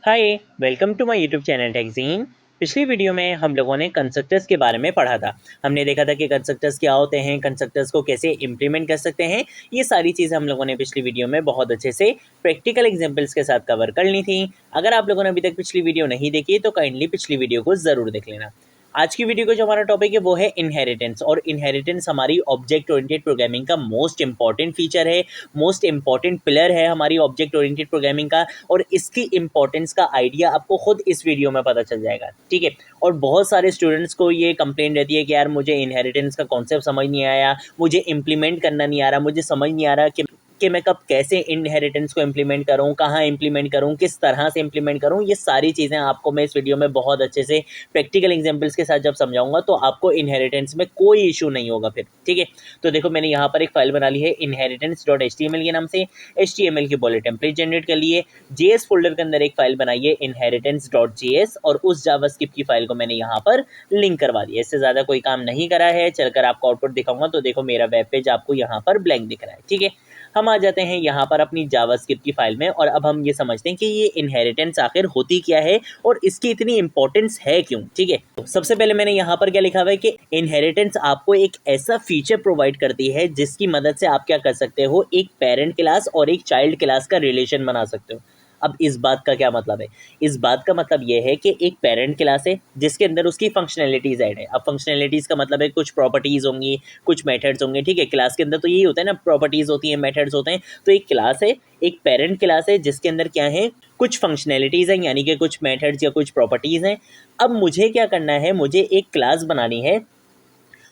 Hi, welcome to my YouTube channel टेक्जीन। पिछली video में हम लोगों ने कंस्ट्रक्टर्स के बारे में पढ़ा था। हमने देखा था कि कंस्ट्रक्टर्स क्या होते हैं, कंस्ट्रक्टर्स को कैसे इंप्लीमेंट कर सकते हैं। ये सारी चीज़ें हम लोगों ने पिछली वीडियो में बहुत अच्छे से प्रैक्टिकल एग्जांपल्स के साथ कवर कर ली थी। अगर आप लोगों ने अभी तक पिछली वीडियो नहीं देखी तो काइंडली पिछली वीडियो को ज़रूर देख लेना। आज की वीडियो का जो हमारा टॉपिक है वो है इनहेरिटेंस। और इनहेरिटेंस हमारी ऑब्जेक्ट ओरिएंटेड प्रोग्रामिंग का मोस्ट इंपॉर्टेंट फीचर है, मोस्ट इंपॉर्टेंट पिलर है हमारी ऑब्जेक्ट ओरिएंटेड प्रोग्रामिंग का। और इसकी इंपॉर्टेंस का आइडिया आपको खुद इस वीडियो में पता चल जाएगा, ठीक है। और बहुत सारे स्टूडेंट्स को ये कंप्लेंट रहती है कि यार मुझे इनहेरिटेंस का कॉन्सेप्ट समझ नहीं आया, मुझे इंप्लीमेंट करना नहीं आ रहा, मुझे समझ नहीं आ रहा कि मैं कब कैसे इनहेरिटेंस को इम्प्लीमेंट करूँ, कहाँ इम्प्लीमेंट करूँ, किस तरह से इम्प्लीमेंट करूँ। ये सारी चीज़ें आपको मैं इस वीडियो में बहुत अच्छे से प्रैक्टिकल एग्जांपल्स के साथ जब समझाऊंगा तो आपको इनहेरिटेंस में कोई इशू नहीं होगा फिर, ठीक है। तो देखो, मैंने यहाँ पर एक फाइल बना ली है inheritance.html के नाम से। HTML की बॉडी टेम्पलेट जनरेट कर लिए। JS फोल्डर के अंदर एक फाइल बनाई है inheritance.js, और उस जावास्क्रिप्ट की फाइल को मैंने यहाँ पर लिंक करवा दिया। इससे ज़्यादा कोई काम नहीं करा है। चलकर आपको आउटपुट दिखाऊंगा तो देखो मेरा वेब पेज आपको यहाँ पर ब्लैंक दिख रहा है, ठीक है। हम आ जाते हैं यहाँ पर अपनी जावास्क्रिप्ट की फाइल में, और अब हम ये समझते हैं कि ये इनहेरिटेंस आखिर होती क्या है और इसकी इतनी इंपॉर्टेंस है क्यों, ठीक है। तो सबसे पहले मैंने यहाँ पर क्या लिखा हुआ है कि इनहेरिटेंस आपको एक ऐसा फीचर प्रोवाइड करती है जिसकी मदद से आप क्या कर सकते हो, एक पेरेंट क्लास और एक चाइल्ड क्लास का रिलेशन बना सकते हो। अब इस बात का क्या मतलब है? इस बात का मतलब यह है कि एक पेरेंट क्लास है जिसके अंदर उसकी फंक्शनैलिटीज ऐड है। अब फंक्शनैलिटीज का मतलब है कुछ प्रॉपर्टीज होंगी, कुछ मेथड्स होंगे, ठीक है। क्लास के अंदर तो यही होता है ना, प्रॉपर्टीज होती हैं, मेथड्स होते हैं। तो एक क्लास है, एक पेरेंट क्लास है जिसके अंदर क्या है, कुछ फंक्शनैलिटीज हैं, यानी कि कुछ मेथड्स या कुछ प्रॉपर्टीज हैं। अब मुझे क्या करना है, मुझे एक क्लास बनानी है,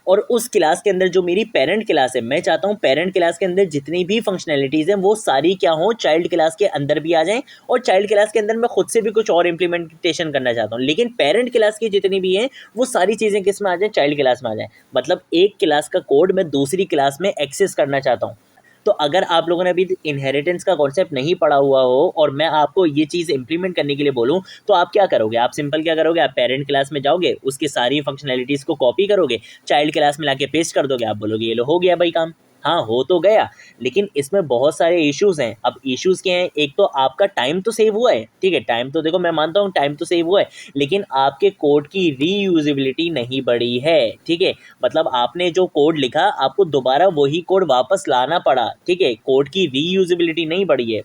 और उस क्लास के अंदर जो मेरी पेरेंट क्लास है, मैं चाहता हूँ पेरेंट क्लास के अंदर जितनी भी फंक्शनैलिटीज़ हैं वो सारी क्या हो, चाइल्ड क्लास के अंदर भी आ जाएं। और चाइल्ड क्लास के अंदर मैं खुद से भी कुछ और इंप्लीमेंटेशन करना चाहता हूँ, लेकिन पेरेंट क्लास की जितनी भी हैं वो सारी चीज़ें किस में आ जाएं, चाइल्ड क्लास में आ जाएं। मतलब एक क्लास का कोड मैं दूसरी क्लास में एक्सेस करना चाहता हूँ। तो अगर आप लोगों ने अभी इनहेरिटेंस का कॉन्सेप्ट नहीं पढ़ा हुआ हो और मैं आपको ये चीज़ इंप्लीमेंट करने के लिए बोलूँ तो आप क्या करोगे? आप सिंपल क्या करोगे, आप पेरेंट क्लास में जाओगे, उसकी सारी फंक्शनैलिटीज़ को कॉपी करोगे, चाइल्ड क्लास में लाके पेस्ट कर दोगे, आप बोलोगे ये लो हो गया भाई काम। हाँ, हो तो गया, लेकिन इसमें बहुत सारे इश्यूज़ हैं। अब इश्यूज़ क्या हैं? एक तो आपका टाइम तो सेव हुआ है, ठीक है। टाइम तो देखो, मैं मानता हूँ टाइम तो सेव हुआ है, लेकिन आपके कोड की रीयूजेबिलिटी नहीं बढ़ी है, ठीक है। मतलब आपने जो कोड लिखा, आपको दोबारा वही कोड वापस लाना पड़ा, ठीक है। कोड की रीयूजेबिलिटी नहीं बढ़ी है,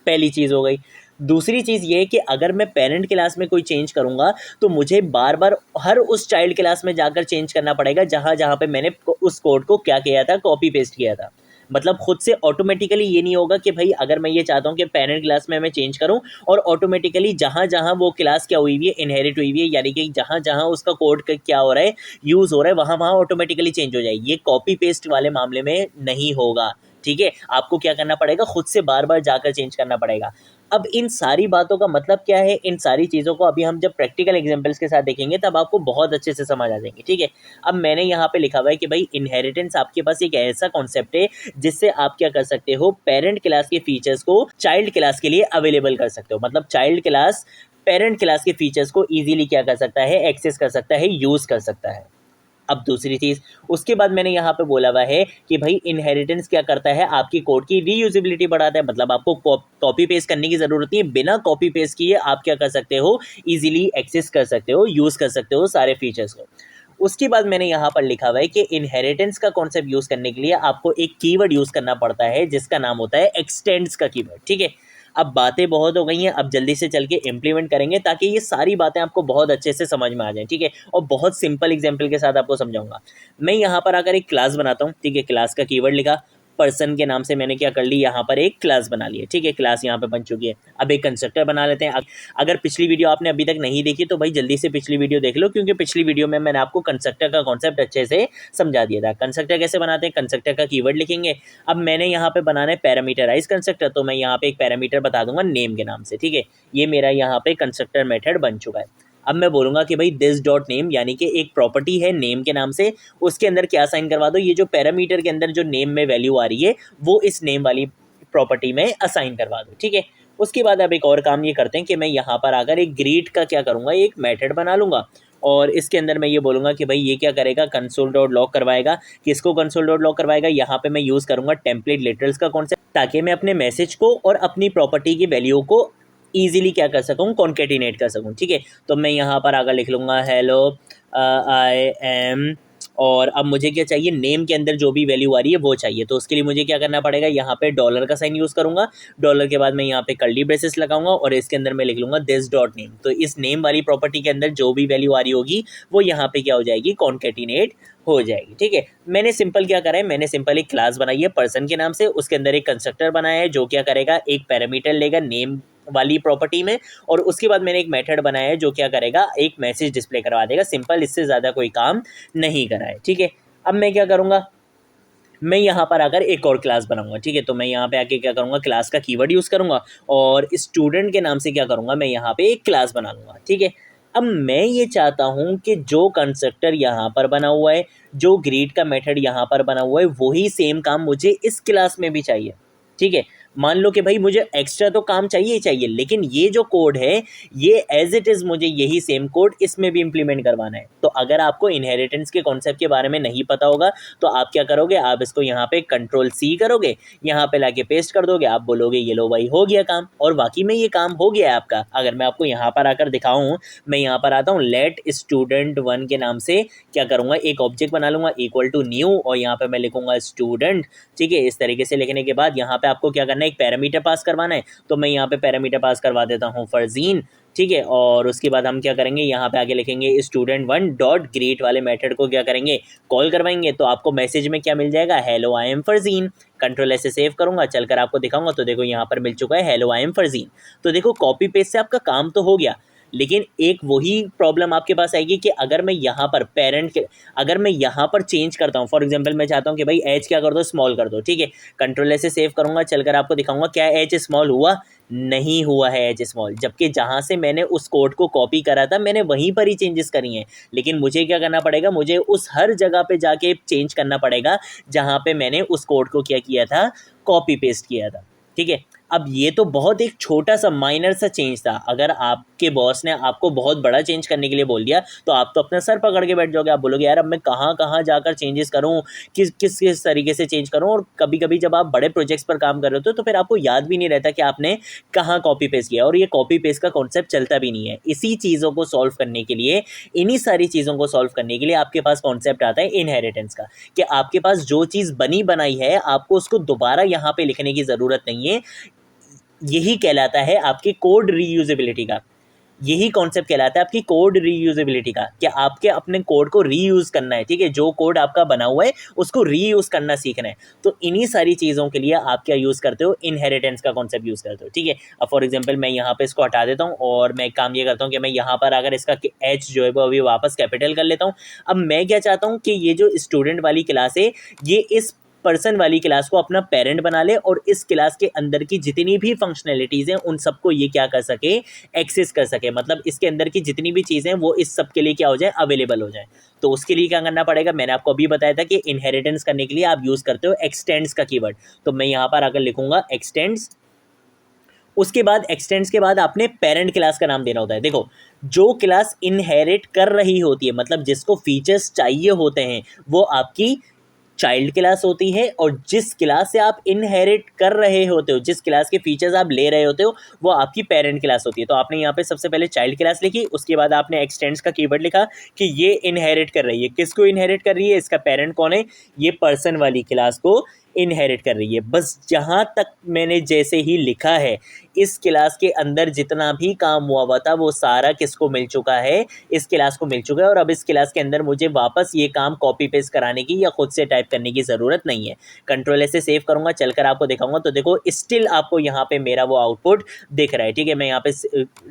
पहली चीज़ हो गई। दूसरी चीज़ ये है कि अगर मैं पेरेंट क्लास में कोई चेंज करूँगा तो मुझे बार बार हर उस चाइल्ड क्लास में जाकर चेंज करना पड़ेगा जहाँ जहाँ पे मैंने उस कोड को क्या किया था, कॉपी पेस्ट किया था। मतलब खुद से ऑटोमेटिकली ये नहीं होगा कि भाई अगर मैं ये चाहता हूँ कि पेरेंट क्लास में मैं चेंज करूँ और ऑटोमेटिकली जहाँ जहाँ वो क्लास क्या हुई हुई है, इनहेरिट हुई हुई है, यानी कि जहाँ जहाँ उसका कोड क्या हो रहा है, यूज़ हो रहा है, वहाँ वहाँ ऑटोमेटिकली चेंज हो जाए। ये कॉपी पेस्ट वाले मामले में नहीं होगा, ठीक है। आपको क्या करना पड़ेगा, खुद से बार बार जाकर चेंज करना पड़ेगा। अब इन सारी बातों का मतलब क्या है, इन सारी चीज़ों को अभी हम जब प्रैक्टिकल एग्जांपल्स के साथ देखेंगे तब आपको बहुत अच्छे से समझ आ जाएंगे, ठीक है। अब मैंने यहाँ पे लिखा हुआ है कि भाई इनहेरिटेंस आपके पास एक ऐसा कॉन्सेप्ट है जिससे आप क्या कर सकते हो, पेरेंट क्लास के फीचर्स को चाइल्ड क्लास के लिए अवेलेबल कर सकते हो। मतलब चाइल्ड क्लास पेरेंट क्लास के फीचर्स को ईजिली क्या कर सकता है, एक्सेस कर सकता है, यूज़ कर सकता है। अब दूसरी चीज़, उसके बाद मैंने यहाँ पे बोला हुआ है कि भाई इनहेरिटेंस क्या करता है, आपकी कोड की रीयूजेबिलिटी बढ़ाता है। मतलब आपको कॉपी पेस्ट करने की ज़रूरत नहीं है, बिना कॉपी पेस्ट किए आप क्या कर सकते हो, इजीली एक्सेस कर सकते हो, यूज़ कर सकते हो सारे फीचर्स को। उसके बाद मैंने यहाँ पर लिखा हुआ है कि इनहेरिटेंस का कॉन्सेप्ट यूज़ करने के लिए आपको एक कीवर्ड यूज़ करना पड़ता है जिसका नाम होता है एक्सटेंड्स का कीवर्ड, ठीक है। अब बातें बहुत हो गई हैं, अब जल्दी से चल के इम्प्लीमेंट करेंगे ताकि ये सारी बातें आपको बहुत अच्छे से समझ में आ जाएं, ठीक है। और बहुत सिंपल एग्जांपल के साथ आपको समझाऊंगा। मैं यहाँ पर आकर एक क्लास बनाता हूँ, ठीक है। क्लास का कीवर्ड लिखा, पर्सन के नाम से मैंने क्या कर ली, यहाँ पर एक क्लास बना ली है, ठीक है। क्लास यहाँ पे बन चुकी है। अब एक कंस्ट्रक्टर बना लेते हैं। अगर पिछली वीडियो आपने अभी तक नहीं देखी तो भाई जल्दी से पिछली वीडियो देख लो, क्योंकि पिछली वीडियो में मैंने आपको कंस्ट्रक्टर का कॉन्सेप्ट अच्छे से समझा दिया था। कंस्ट्रक्टर कैसे बनाते हैं, कंस्ट्रक्टर का कीवर्ड लिखेंगे। अब मैंने यहाँ पे बनाना है पैरामीटराइज कंस्ट्रक्टर, तो मैं यहाँ पे एक पैरामीटर बता दूंगा नेम के नाम से, ठीक है। ये मेरा यहाँ पे कंस्ट्रक्टर मेथड बन चुका है। अब मैं बोलूँगा कि भाई दिस डॉट नेम, यानी कि एक प्रॉपर्टी है नेम के नाम से, उसके अंदर क्या साइन करवा दो, ये जो पैरामीटर के अंदर जो नेम में वैल्यू आ रही है वो इस नेम वाली प्रॉपर्टी में असाइन करवा दो, ठीक है। उसके बाद अब एक और काम ये करते हैं कि मैं यहाँ पर आकर एक ग्रीट का क्या करूँगा, एक मेथड बना लूँगा, और इसके अंदर मैं ये बोलूँगा कि भाई ये क्या करेगा, कंसोल डॉट लॉग करवाएगा। किसको कंसोल डॉट लॉग करवाएगा, यहाँ पे मैं यूज़ करूँगा टेम्पलेट लिटरल्स का कॉन्सेप्ट, ताकि मैं अपने मैसेज को और अपनी प्रॉपर्टी की वैल्यू को ईजिली क्या कर सकूँ, कॉन्केटिनेट कर सकूँ। ठीक है, तो मैं यहाँ पर आकर लिख लूँगा हेलो आई एम, और अब मुझे क्या चाहिए, नेम के अंदर जो भी वैल्यू आ रही है वो चाहिए। तो उसके लिए मुझे क्या करना पड़ेगा, यहाँ पे डॉलर का साइन यूज़ करूँगा, डॉलर के बाद मैं यहाँ पे कर्ली ब्रेसेस लगाऊंगा और इसके अंदर मैं लिख लूँगा दिस डॉट नेम। तो इस नेम वाली प्रॉपर्टी के अंदर जो भी वैल्यू आ रही होगी वो यहाँ पे क्या हो जाएगी, कॉन्केटिनेट हो जाएगी। ठीक है, मैंने सिंपल क्या करा है, मैंने सिंपल एक क्लास बनाई है पर्सन के नाम से, उसके अंदर एक कंस्ट्रक्टर बनाया है जो क्या करेगा, एक पैरामीटर लेगा नेम वाली प्रॉपर्टी में, और उसके बाद मैंने एक मेथड बनाया है जो क्या करेगा, एक मैसेज डिस्प्ले करवा देगा। सिंपल, इससे ज़्यादा कोई काम नहीं करा है। ठीक है, अब मैं क्या करूँगा, मैं यहाँ पर आकर एक और क्लास बनाऊंगा। ठीक है, तो मैं यहाँ पे आके क्या करूँगा, क्लास का कीवर्ड यूज़ करूँगा और स्टूडेंट के नाम से क्या करूँगा, मैं यहाँ पे एक क्लास बना लूँगा। ठीक है, अब मैं ये चाहता हूँ कि जो कंस्ट्रक्टर यहाँ पर बना हुआ है, जो ग्रीट का मेथड यहाँ पर बना हुआ है, वही सेम काम मुझे इस क्लास में भी चाहिए। ठीक है, मान लो कि भाई मुझे एक्स्ट्रा तो काम चाहिए ही चाहिए, लेकिन ये जो कोड है ये एज इट इज़ मुझे यही सेम कोड इसमें भी इम्प्लीमेंट करवाना है। तो अगर आपको इनहेरिटेंस के कॉन्सेप्ट के बारे में नहीं पता होगा तो आप क्या करोगे, आप इसको यहाँ पे कंट्रोल सी करोगे, यहाँ पे लाके पेस्ट कर दोगे, आप बोलोगे ये लो भाई हो गया काम, और वाकई में ये काम हो गया है आपका। अगर मैं आपको यहाँ पर आकर दिखाऊँ, मैं यहाँ पर आता हूँ लेट स्टूडेंट वन के नाम से क्या करूँगा, एक ऑब्जेक्ट बना लूँगा इक्वल टू न्यू, और यहाँ पे मैं लिखूँगा स्टूडेंट। ठीक है, इस तरीके से लिखने के बाद यहाँ पे आपको क्या करना है, एक पैरामीटर पास करवाना है। तो मैं यहाँ पे पैरामीटर पास करवा देता हूँ फरजीन। ठीक है, और उसके बाद हम क्या करेंगे, यहाँ पे आगे लिखेंगे स्टूडेंट वन डॉट ग्रीट वाले मेथड को क्या करेंगे, कॉल करवाएंगे। तो आपको मैसेज में क्या मिल जाएगा, hello I am Farzeen. Control ऐसे सेव करूंगा, चलकर आपको दिखाऊंगा, तो देखो यहाँ पर मिल चुका है हेलो आई एम फरजीन। तो देखो कॉपी पेस्ट से आपका काम तो हो गया, लेकिन एक वही प्रॉब्लम आपके पास आएगी कि अगर मैं यहाँ पर पेरेंट के, अगर मैं यहाँ पर चेंज करता हूँ, फॉर एग्जांपल मैं चाहता हूँ कि भाई एच क्या कर दो, स्मॉल कर दो। ठीक है, कंट्रोल ऐसे सेव करूँगा, चलकर आपको दिखाऊंगा, क्या एच स्मॉल हुआ, नहीं हुआ है एच स्मॉल, जबकि जहाँ से मैंने उस कोड को कॉपी करा था मैंने वहीं पर ही चेंजेस करी हैं। लेकिन मुझे क्या करना पड़ेगा, मुझे उस हर जगह पे जाके चेंज करना पड़ेगा जहाँ पे मैंने उस कोड को क्या किया था, कॉपी पेस्ट किया था। ठीक है, अब ये तो बहुत एक छोटा सा माइनर सा चेंज था। अगर आपके बॉस ने आपको बहुत बड़ा चेंज करने के लिए बोल दिया तो आप तो अपना सर पकड़ के बैठ जाओगे, आप बोलोगे यार अब मैं कहाँ कहाँ जाकर चेंजेस करूँ, किस तरीके से चेंज करूँ। और कभी कभी जब आप बड़े प्रोजेक्ट्स पर काम कर रहे हो तो फिर आपको याद भी नहीं रहता कि आपने कहाँ कॉपी पेस्ट किया, और ये कॉपी पेस्ट का कॉन्सेप्ट चलता भी नहीं है। इसी चीज़ों को सॉल्व करने के लिए, इन्हीं सारी चीज़ों को सॉल्व करने के लिए आपके पास कॉन्सेप्ट आता है इनहेरिटेंस का, कि आपके पास जो चीज़ बनी बनाई है आपको उसको दोबारा यहाँ पे लिखने की ज़रूरत नहीं है। यही कहलाता है आपकी कोड रीयूजेबिलिटी का, यही कॉन्सेप्ट कहलाता है आपकी कोड रीयूजेबिलिटी का, कि आपके अपने कोड को रीयूज़ करना है। ठीक है, जो कोड आपका बना हुआ है उसको रीयूज़ करना सीखना है। तो इन्हीं सारी चीज़ों के लिए आप क्या यूज़ करते हो, इनहेरिटेंस का कॉन्सेप्ट यूज़ करते हो। ठीक है, अब फॉर एग्जांपल मैं यहाँ पे इसको हटा देता हूँ और मैं एक काम ये करता हूँ कि मैं यहाँ पर अगर इसका एच जो है वो अभी वापस कैपिटल कर लेता हूँ। अब मैं क्या चाहता हूँ कि ये जो स्टूडेंट वाली क्लास है ये इस पर्सन वाली क्लास को अपना पेरेंट बना ले, और इस क्लास के अंदर की जितनी भी फंक्शनैलिटीज़ हैं उन सबको ये क्या कर सके, एक्सेस कर सके। मतलब इसके अंदर की जितनी भी चीज़ें हैं वो इस सब के लिए क्या हो जाए, अवेलेबल हो जाए। तो उसके लिए क्या करना पड़ेगा, मैंने आपको अभी बताया था कि इनहेरिटेंस करने के लिए आप यूज़ करते हो एक्सटेंड्स का कीवर्ड। तो मैं यहाँ पर आकर लिखूंगा एक्सटेंड्स, उसके बाद एक्सटेंड्स के बाद आपने पेरेंट क्लास का नाम देना होता है। देखो जो क्लास इनहेरिट कर रही होती है, मतलब जिसको फीचर्स चाहिए होते हैं, वो आपकी चाइल्ड क्लास होती है, और जिस क्लास से आप इनहेरिट कर रहे होते हो, जिस क्लास के फीचर्स आप ले रहे होते हो, वो आपकी पेरेंट क्लास होती है। तो आपने यहाँ पे सबसे पहले चाइल्ड क्लास लिखी, उसके बाद आपने एक्सटेंड्स का कीवर्ड लिखा कि ये इनहेरिट कर रही है, किसको इनहेरिट कर रही है, इसका पेरेंट कौन है, ये पर्सन वाली क्लास को इनहेरिट कर रही है। बस जहाँ तक मैंने जैसे ही लिखा है, इस क्लास के अंदर जितना भी काम हुआ था वो सारा किसको मिल चुका है, इस क्लास को मिल चुका है। और अब इस क्लास के अंदर मुझे वापस ये काम कॉपी पेस्ट कराने की या खुद से टाइप करने की ज़रूरत नहीं है। कंट्रोल ऐसे सेव करूँगा, चलकर आपको दिखाऊंगा, तो देखो स्टिल आपको यहाँ पे मेरा वो आउटपुट दिख रहा है। ठीक है, मैं यहाँ पे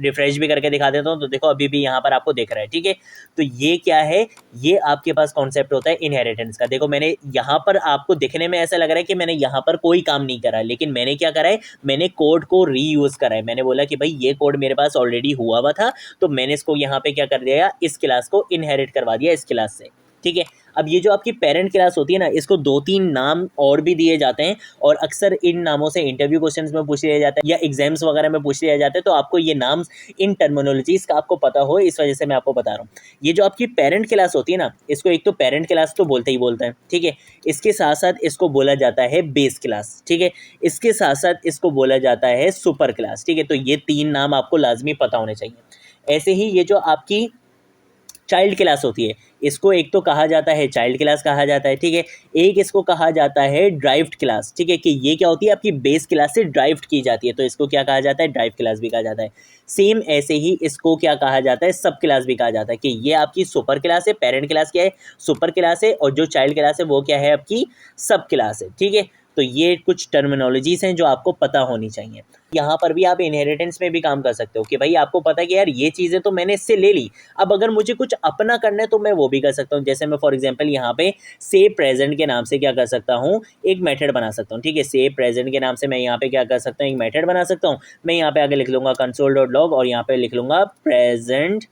रिफ्रेश भी करके दिखा देता हूँ, तो देखो अभी भी यहाँ पर आपको दिख रहा है। ठीक है, तो ये क्या है, ये आपके पास कॉन्सेप्ट होता है इनहेरिटेंस का। देखो मैंने यहाँ पर आपको दिखने में ऐसा लग रहा है कि मैंने यहाँ पर कोई काम नहीं करा, लेकिन मैंने क्या करा है, मैंने कोड को रीयूज़ करा है। मैंने बोला कि भाई ये कोड मेरे पास ऑलरेडी हुआ था, तो मैंने इसको यहाँ पे क्या कर दिया, इस क्लास को इनहेरिट करवा दिया इस क्लास से। ठीक है। अब ये जो आपकी पेरेंट क्लास होती है ना, इसको 2-3 नाम और भी दिए जाते हैं और अक्सर इन नामों से इंटरव्यू क्वेश्चंस में पूछ लिया जाता है या एग्जाम्स वगैरह में पूछ लिया जाता है, तो आपको ये नाम इन टर्मिनोलॉजीज का आपको पता हो, इस वजह से मैं आपको बता रहा हूँ। ये जो आपकी पेरेंट क्लास होती है ना, इसको एक तो पेरेंट क्लास तो बोलते ही बोलते हैं, ठीक है। इसके साथ साथ इसको बोला जाता है बेस क्लास, ठीक है। इसके साथ साथ इसको बोला जाता है सुपर क्लास, ठीक है। तो ये 3 नाम आपको लाजमी पता होने चाहिए। ऐसे ही ये जो आपकी चाइल्ड क्लास होती है, इसको एक तो कहा जाता है चाइल्ड क्लास कहा जाता है, ठीक है। एक इसको कहा जाता है ड्राइव्ड क्लास, ठीक है, कि ये क्या होती है आपकी बेस क्लास से ड्राइव्ड की जाती है, तो इसको क्या कहा जाता है, ड्राइव क्लास भी कहा जाता है। सेम ऐसे ही इसको क्या कहा जाता है, सब क्लास भी कहा जाता है, कि ये आपकी सुपर क्लास है, पेरेंट क्लास क्या है, सुपर क्लास है, और जो चाइल्ड क्लास है वो क्या है, आपकी सब क्लास है, ठीक है। तो ये कुछ टर्मिनोलॉजीज हैं जो आपको पता होनी चाहिए। यहाँ पर भी आप इनहेरिटेंस में भी काम कर सकते हो कि भाई आपको पता है कि यार ये चीज़ें तो मैंने इससे ले ली, अब अगर मुझे कुछ अपना करना है तो मैं वो भी कर सकता हूँ। जैसे मैं फॉर एग्जांपल यहाँ पे से प्रेजेंट के नाम से क्या कर सकता हूँ, एक मेथड बना सकता हूँ, ठीक है। से प्रेजेंट के नाम से मैं यहाँ पे क्या कर सकता हूँ, एक मेथड बना सकता हूँ। मैं यहाँ पे आगे लिख लूँगा console.log और यहाँ पे लिख लूँगा प्रेजेंट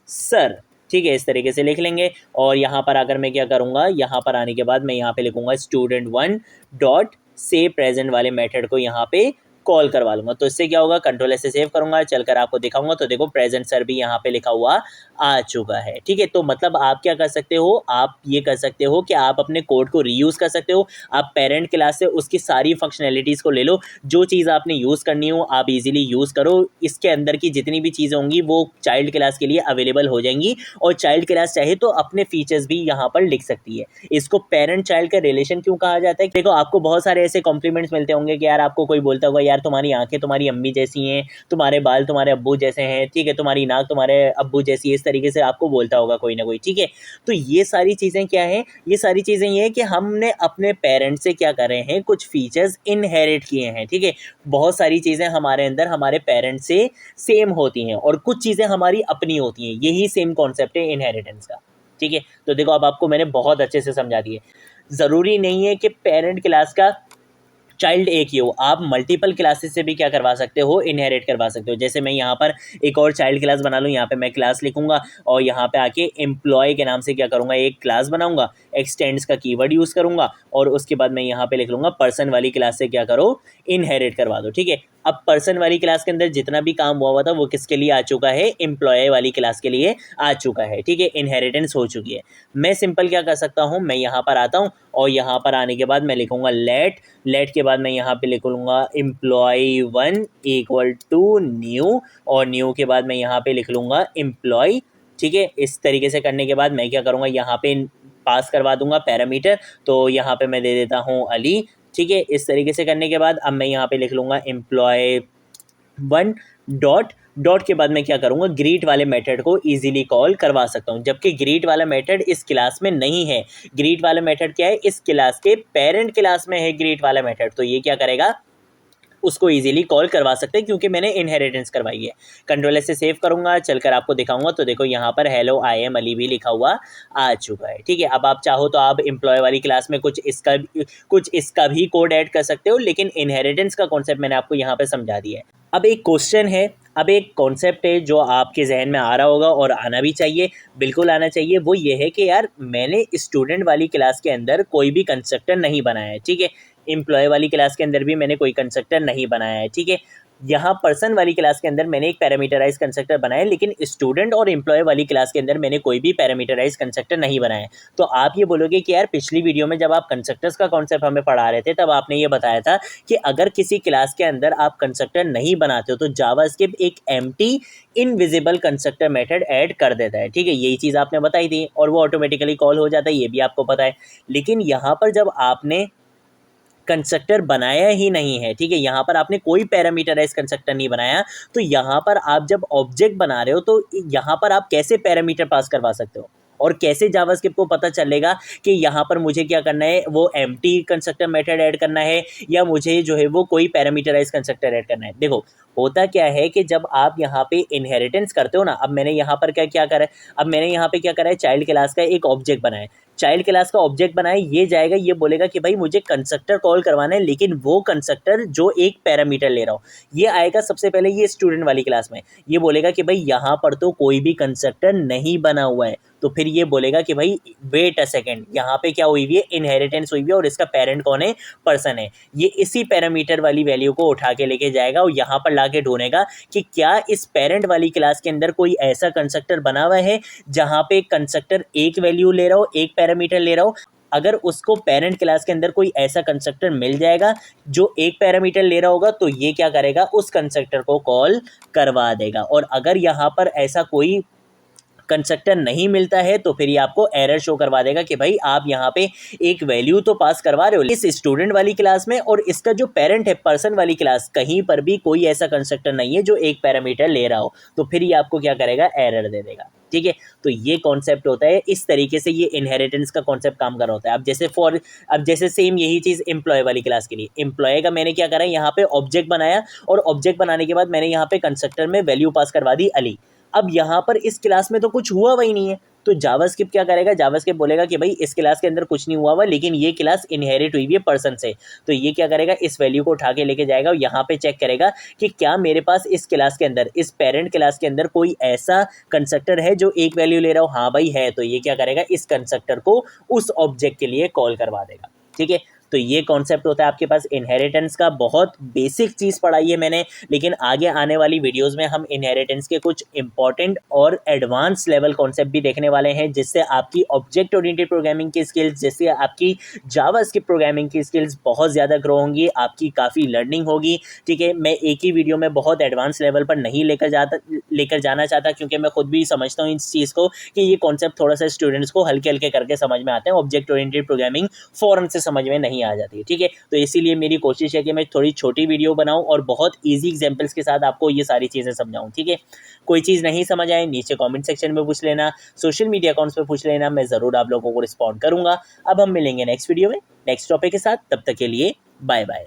सर, ठीक है। इस तरीके से लिख लेंगे और यहाँ पर आकर मैं क्या करूँगा, यहाँ पर आने के बाद मैं यहाँ पे लिखूँगा student1 डॉट से प्रेजेंट वाले मेथड को यहाँ पे कॉल करवा लूँगा। तो इससे क्या होगा, कंट्रोल ऐसे सेव करूँगा, चलकर आपको दिखाऊंगा, तो देखो प्रेजेंट सर भी यहाँ पे लिखा हुआ आ चुका है, ठीक है। तो मतलब आप क्या कर सकते हो, आप ये कर सकते हो कि आप अपने कोड को रीयूज़ कर सकते हो। आप पेरेंट क्लास से उसकी सारी फंक्शनैलिटीज़ को ले लो, जो चीज़ आपने यूज़ करनी हो आप इजीली यूज़ करो। इसके अंदर की जितनी भी चीज़ें होंगी वो चाइल्ड क्लास के लिए अवेलेबल हो जाएंगी, और चाइल्ड क्लास चाहे तो अपने फीचर्स भी यहाँ पर लिख सकती है। इसको पेरेंट चाइल्ड का रिलेशन क्यों कहा जाता है, देखो आपको बहुत सारे ऐसे कॉम्प्लीमेंट्स मिलते होंगे कि यार आपको कोई बोलता होगा यार तुम्हारी आंखें तुम्हारी अम्मी जैसी हैं, तुम्हारे बाल तुम्हारे अब्बू जैसे हैं, ठीक है, तुम्हारी नाक तुम्हारे अब्बू जैसी है, इस तरीके से आपको बोलता होगा कोई ना कोई, ठीक है। तो ये सारी चीज़ें क्या हैं, ये सारी चीज़ें ये हैं कि हमने अपने पेरेंट्स से क्या कर रहे हैं, कुछ फीचर्स इनहेरिट किए हैं, ठीक है। बहुत सारी चीज़ें हमारे अंदर हमारे पेरेंट्स से सेम होती हैं और कुछ चीज़ें हमारी अपनी होती हैं, यही सेम कॉन्सेप्ट है इनहेरिटेंस का, ठीक है। तो देखो अब आपको मैंने बहुत अच्छे से समझा दिए। ज़रूरी नहीं है कि पेरेंट क्लास का चाइल्ड एक ही हो, आप मल्टीपल क्लासेस से भी क्या करवा सकते हो, इनहेरिट करवा सकते हो। जैसे मैं यहाँ पर एक और चाइल्ड क्लास बना लूँ, यहाँ पे मैं क्लास लिखूंगा और यहाँ पे आके एम्प्लॉय के नाम से क्या करूँगा, एक क्लास बनाऊंगा, एक्सटेंड्स का कीवर्ड यूज़ करूँगा और उसके बाद मैं यहाँ पे लिख लूँगा पर्सन वाली क्लास से क्या करो, इनहेरिट करवा दो, ठीक है। अब पर्सन वाली क्लास के अंदर जितना भी काम हुआ था वो किसके लिए आ चुका है, एम्प्लॉय वाली क्लास के लिए आ चुका है, ठीक है, इनहेरिटेंस हो चुकी है। मैं सिंपल क्या कर सकता हूँ, मैं यहाँ पर आता हूँ और यहाँ पर आने के बाद मैं लिखूँगा लेट के बाद मैं यहाँ पे लिख लूँगा employee1 इक्वल टू न्यू, और न्यू के बाद मैं यहाँ पे लिख लूँगा एम्प्लॉय, ठीक है। इस तरीके से करने के बाद मैं क्या करूँगा, यहाँ पे पास करवा दूंगा पैरामीटर, तो यहाँ पे मैं दे देता हूँ अली, ठीक है। इस तरीके से करने के बाद अब मैं यहाँ पे लिख लूँगा employee1 डॉट के बाद मैं क्या करूँगा, ग्रीट वाले मेथड को इजीली कॉल करवा सकता हूँ, जबकि ग्रीट वाला मेथड इस क्लास में नहीं है। ग्रीट वाला मेथड क्या है, इस क्लास के पेरेंट क्लास में है ग्रीट वाला मेथड, तो ये क्या करेगा, उसको इजीली कॉल करवा सकते हैं क्योंकि मैंने इनहेरिटेंस करवाई है। कंट्रोल से सेव करूंगा, चलकर आपको दिखाऊंगा, तो देखो यहाँ पर हेलो आई एम अली भी लिखा हुआ आ चुका है, ठीक है। अब आप चाहो तो आप एम्प्लॉय वाली क्लास में कुछ इसका भी कोड ऐड कर सकते हो, लेकिन इनहेरिटेंस का कॉन्सेप्ट मैंने आपको यहाँ पे समझा दिया है। अब एक क्वेश्चन है, अब एक कॉन्सेप्ट है जो आपके जहन में आ रहा होगा और आना भी चाहिए, बिल्कुल आना चाहिए। वो ये है कि यार मैंने स्टूडेंट वाली क्लास के अंदर कोई भी कंस्ट्रक्टर नहीं बनाया है, ठीक है। एम्प्लॉय वाली क्लास के अंदर भी मैंने कोई कंस्ट्रक्टर नहीं बनाया है, ठीक है। यहाँ पर्सन वाली क्लास के अंदर मैंने एक पैरामीटराइज कंस्ट्रक्टर बनाया है, लेकिन स्टूडेंट और एम्प्लॉय वाली क्लास के अंदर मैंने कोई भी पैरामीटराइज कंस्ट्रक्टर नहीं बनाया है। तो आप ये बोलोगे कि यार पिछली वीडियो में जब आप कंस्ट्रक्टर्स का कॉन्सेप्ट हमें पढ़ा रहे थे तब आपने ये बताया था कि अगर किसी क्लास के अंदर आप कंस्ट्रक्टर नहीं बनाते हो तो जावास्क्रिप्ट एक empty invisible constructor method add कर देता है, ठीक है। यही चीज़ आपने बताई थी और वो ऑटोमेटिकली कॉल हो जाता है, ये भी आपको पता है। लेकिन यहाँ पर जब आपने कंस्ट्रक्टर बनाया ही नहीं है, ठीक है, यहाँ पर आपने कोई पैरामीटराइज कंस्ट्रक्टर नहीं बनाया, तो यहाँ पर आप जब ऑब्जेक्ट बना रहे हो तो यहाँ पर आप कैसे पैरामीटर पास करवा सकते हो और कैसे जावास्क्रिप्ट को पता चलेगा कि यहाँ पर मुझे क्या करना है, वो एम्प्टी कंस्ट्रक्टर मेथड ऐड करना है या मुझे जो है वो कोई पैरामीटराइज कंस्ट्रक्टर ऐड करना है। देखो होता क्या है कि जब आप यहाँ पे इनहेरिटेंस करते हो ना, अब मैंने यहाँ पर क्या करा है, अब मैंने यहाँ पे क्या करा है, चाइल्ड क्लास का एक ऑब्जेक्ट बनाया है। चाइल्ड क्लास का ऑब्जेक्ट बनाए, ये जाएगा, ये बोलेगा कि भाई मुझे कंस्ट्रक्टर कॉल करवाना है, लेकिन वो कंस्ट्रक्टर जो एक पैरामीटर ले रहा हो, ये आएगा सबसे पहले ये स्टूडेंट वाली क्लास में। ये बोलेगा कि भाई यहाँ पर तो कोई भी कंस्ट्रक्टर नहीं बना हुआ है, तो फिर ये बोलेगा कि भाई वेट अ सेकेंड, यहाँ पे क्या हुई हुई है, इनहेरिटेंस हुई हुई है, और इसका पेरेंट कौन है, पर्सन है। ये इसी पैरामीटर वाली वैल्यू को उठा के लेके जाएगा और यहाँ पर ला के ढूंढेगा कि क्या इस पेरेंट वाली क्लास के अंदर कोई ऐसा कंस्ट्रक्टर बना हुआ है जहाँ पे कंस्ट्रक्टर एक वैल्यू ले रहा हो, एक पैरामीटर ले रहा हो। अगर उसको पेरेंट क्लास के अंदर कोई ऐसा कंस्ट्रक्टर मिल जाएगा जो एक पैरामीटर ले रहा होगा, तो ये क्या करेगा, उस कंस्ट्रक्टर को कॉल करवा देगा। और अगर यहाँ पर ऐसा कोई कंस्ट्रक्टर नहीं मिलता है तो फिर ये आपको एरर शो करवा देगा कि भाई आप यहाँ पे एक वैल्यू तो पास करवा रहे हो इस स्टूडेंट वाली क्लास में, और इसका जो पेरेंट है पर्सन वाली क्लास, कहीं पर भी कोई ऐसा कंस्ट्रक्टर नहीं है जो एक पैरामीटर ले रहा हो, तो फिर ये आपको क्या करेगा, एरर दे देगा। ठीक है, तो ये कॉन्सेप्ट होता है, इस तरीके से ये इनहेरिटेंस का कॉन्सेप्ट काम कर रहा होता है। अब जैसे सेम यही चीज़ एम्प्लॉय वाली क्लास के लिए, एम्प्लॉय का मैंने क्या करा, यहाँ पे ऑब्जेक्ट बनाया, और ऑब्जेक्ट बनाने के बाद मैंने यहाँ पे कंस्ट्रक्टर में वैल्यू पास करवा दी अली। अब यहाँ पर इस क्लास में तो कुछ हुआ वही नहीं है, तो जावास्क्रिप्ट क्या करेगा, जावास्क्रिप्ट बोलेगा कि भाई इस क्लास के अंदर कुछ नहीं हुआ हुआ, लेकिन ये क्लास इनहेरिट हुई है पर्सन से, तो ये क्या करेगा, इस वैल्यू को उठा के लेके जाएगा और यहाँ पे चेक करेगा कि क्या मेरे पास इस क्लास के अंदर, इस पेरेंट क्लास के अंदर कोई ऐसा कंस्ट्रक्टर है जो एक वैल्यू ले रहा हो। हाँ भाई है, तो ये क्या करेगा, इस कंस्ट्रक्टर को उस ऑब्जेक्ट के लिए कॉल करवा देगा। ठीक है, तो ये कॉन्सेप्ट होता है आपके पास इनहेरिटेंस का। बहुत बेसिक चीज़ पढ़ाई है मैंने, लेकिन आगे आने वाली वीडियोस में हम इनहेरिटेंस के कुछ इंपॉर्टेंट और एडवांस लेवल कॉन्सेप्ट भी देखने वाले हैं, जिससे आपकी ऑब्जेक्ट ओरिएंटेड प्रोग्रामिंग की स्किल्स, जिससे आपकी जावास्क्रिप्ट प्रोग्रामिंग की स्किल्स बहुत ज़्यादा ग्रो होंगी, आपकी काफ़ी लर्निंग होगी। ठीक है, मैं एक ही वीडियो में बहुत एडवांस लेवल पर नहीं लेकर जाना चाहता, क्योंकि मैं खुद भी समझता हूँ इस चीज़ को कि ये कॉन्सेप्ट थोड़ा सा स्टूडेंट्स को हल्के हल्के करके समझ में आते हैं, ऑब्जेक्ट ओरिएंटेड प्रोग्रामिंग फ़ौरन से समझ में नहीं आ जाती है। ठीक है, तो इसीलिए मेरी कोशिश है कि मैं थोड़ी छोटी वीडियो बनाऊं और बहुत इजी एग्जांपल्स के साथ आपको ये सारी चीज़ें समझाऊं। ठीक है, कोई चीज़ नहीं समझ आए नीचे कमेंट सेक्शन में पूछ लेना, सोशल मीडिया अकाउंट्स पे पूछ लेना, मैं ज़रूर आप लोगों को रिस्पॉन्ड करूंगा। अब हम मिलेंगे नेक्स्ट वीडियो में नेक्स्ट टॉपिक के साथ, तब तक के लिए बाय बाय।